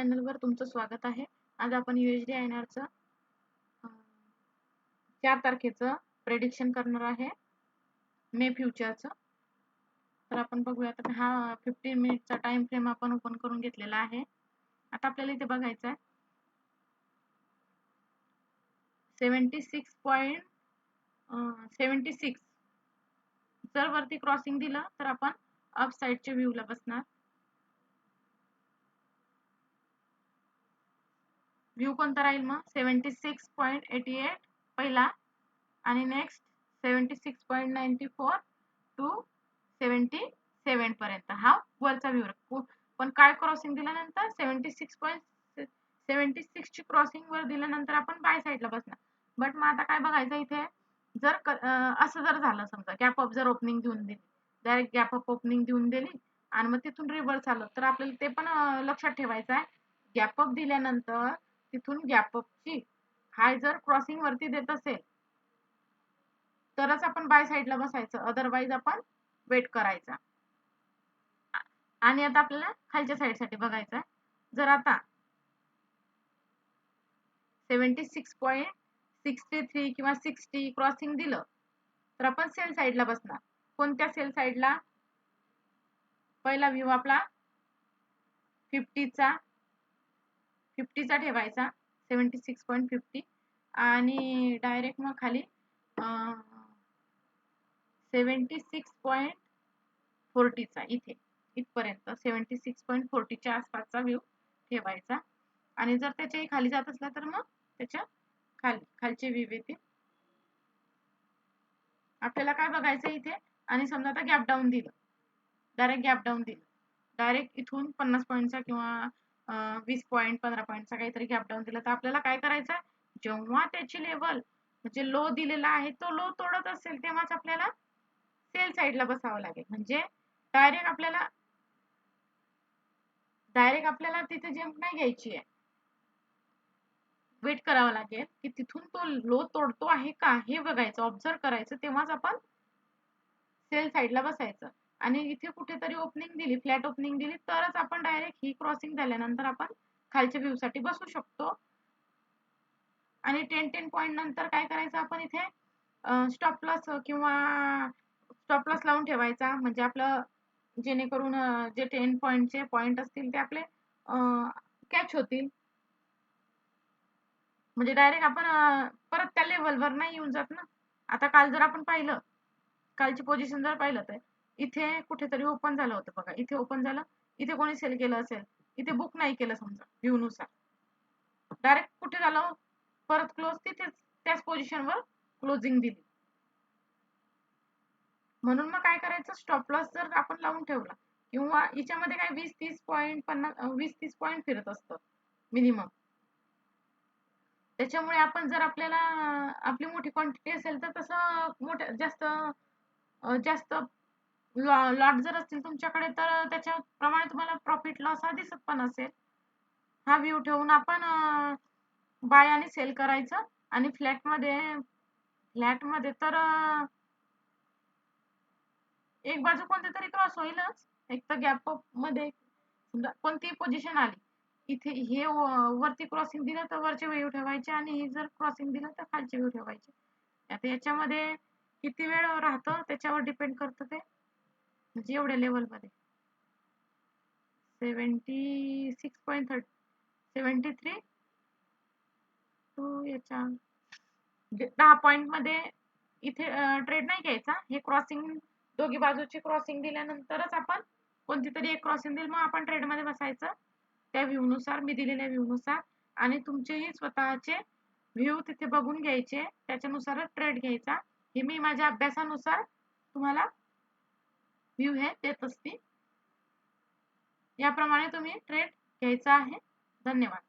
चॅनलवर तुमचं स्वागत आहे। आज आपण USDINR चं 4 तारखेचं प्रेडिक्शन करणार आहे, मे फ्युचरचं। तर आपण बघूया, तर हा 15 मिनिटचा टाइम फ्रेम आपण ओपन करून घेतलेला आहे। आता आपल्याला इथे बघायचं आहे 76.76 जर वरती क्रॉसिंग दिलं तर आपण अप साइडच्या व्ह्यूला बसणार। व्ह्यू कोणता राहील मग 76.88 पहिला आणि नेक्स्ट 76.94 टू 77 पर्यंत हा वरचा व्ह्यू। पण काय क्रॉसिंग दिल्यानंतर 76.76 ची क्रॉसिंग वर दिल्यानंतर आपण बाय साइडला बसणार। बट मग आता काय बघायचं इथे, जर असं जर झालं, समजा गॅप अप जर ओपनिंग देऊन दिली, डायरेक्ट गॅप अप ओपनिंग देऊन दिली आणि मग तिथून रिव्हर्स आलं, तर आपल्याला ते पण लक्षात ठेवायचं आहे। गॅप अप दिल्यानंतर तिथून गॅप अपची हाय जर क्रॉसिंग वरती देत असेल तरच आपण बाय साइडला बसायचं, अदरवाइज आपण वेट करायचा। आणि आता आपल्याला खालच्या साइडसाठी बघायचं आहे। जर आता 76.63 किंवा 60 क्रॉसिंग दिलं तर आपण सेल साइडला बसणार। कोणत्या सेल साइडला? पहिला व्ह्यू आपला 50 चा ठेवायचा 76.50 आणि डायरेक्ट मग खाली 76.40 चा इथपर्यंत 76.40 च्या आसपासचा व्ह्यू ठेवायचा। आणि जर त्याच्याही खाली जात असला तर मग त्याच्या खालचे व्ह्यू येतील। आपल्याला काय बघायचं इथे, आणि समजा आता गॅप डाऊन दिलं, डायरेक्ट गॅप डाऊन दिलं, डायरेक्ट इथून 50 पॉईंटचा किंवा 20 पॉईंट 15 पॉईंटचा काहीतरी गॅप डाऊन दिला, तर आपल्याला काय करायचं, जेव्हा त्याची लेवल म्हणजे लो दिलेला आहे तो लो तोडत असेल तेव्हाच आपल्याला सेल साइडला बसावं लागेल। म्हणजे डायरेक्ट आपल्याला तिथे जंप नाही घ्यायची आहे, वेट करावं लागेल की तिथून तो लो तोडतो आहे का हे बघायचं, ऑब्झर्व करायचं, तेव्हाच आपण सेल साइडला बसायचं। आणि इथे कुठेतरी ओपनिंग दिली, फ्लॅट ओपनिंग दिली, तरच आपण डायरेक्ट ही क्रॉसिंग झाल्यानंतर आपण खालच्या व्ह्यू साठी बसू शकतो। आणि 10 पॉईंट नंतर काय करायचं, आपण इथे स्टॉप लॉस किंवा स्टॉप लॉस लावून ठेवायचा, म्हणजे आपलं जेणेकरून जे 10 पॉईंटचे पॉईंट असतील ते आपले कॅच होतील। म्हणजे डायरेक्ट आपण परत त्या लेवलवर नाही येऊन जात ना। आता काल जर आपण पाहिलं, कालची पोझिशन जर पाहिलं तर इथे कुठेतरी ओपन झालं होतं बघा, इथे ओपन झालं, इथे कोणी सेल केलं असेल, इथे बुक नाही केलं समजा व्ह्यू नुसार, डायरेक्ट कुठे झालं, परत क्लोज तिथेच त्याच पोझिशनवर क्लोजिंग दिली। म्हणून मग काय करायचं, स्टॉप लॉस जर आपण लावून ठेवला, किंवा याच्यामध्ये काय 20-30 पॉईंट 20-30 पॉईंट फिरत असतं मिनिमम, त्याच्यामुळे आपण जर आपल्याला आपली मोठी क्वांटिटी असेल तर तसं जास्त लॉट जर असतील तुमच्याकडे तर त्याच्याप्रमाणे तुम्हाला प्रॉफिट लॉस हा दिसत पण असेल। हा व्ह्यू ठेवून आपण बाय आणि सेल करायचं। आणि फ्लॅट मध्ये तर एक बाजू कोणती तरी क्रॉस होईलच, एक तर गॅप अप मध्ये कोणती पोझिशन आली, इथे हे वरती क्रॉसिंग दिलं तर वरचे व्ह्यू ठेवायचे, आणि हे जर क्रॉसिंग दिलं तर खालचे व्ह्यू ठेवायचे। आता याच्यामध्ये किती वेळ राहतं त्याच्यावर डिपेंड करतं ते, म्हणजे एवढ्या लेवल मध्ये 76.73 टू याच्या 10 पॉईंट मध्ये इथे ट्रेड नाही घ्यायचा। हे क्रॉसिंग दोघी बाजूची क्रॉसिंग दिल्यानंतरच आपण कोणती तरी एक क्रॉसिंग दिली, मग आपण ट्रेड मध्ये बसायचं त्या व्ह्यू नुसार, मी दिलेल्या व्ह्यू नुसार। आणि तुमचेही स्वतःचे व्ह्यू तिथे बघून घ्यायचे, त्याच्यानुसारच ट्रेड घ्यायचा। हे मी माझ्या अभ्यासानुसार तुम्हाला व्ह्यू हे देत असते, याप्रमाणे तुम्ही ट्रेड घ्यायचा आहे। धन्यवाद।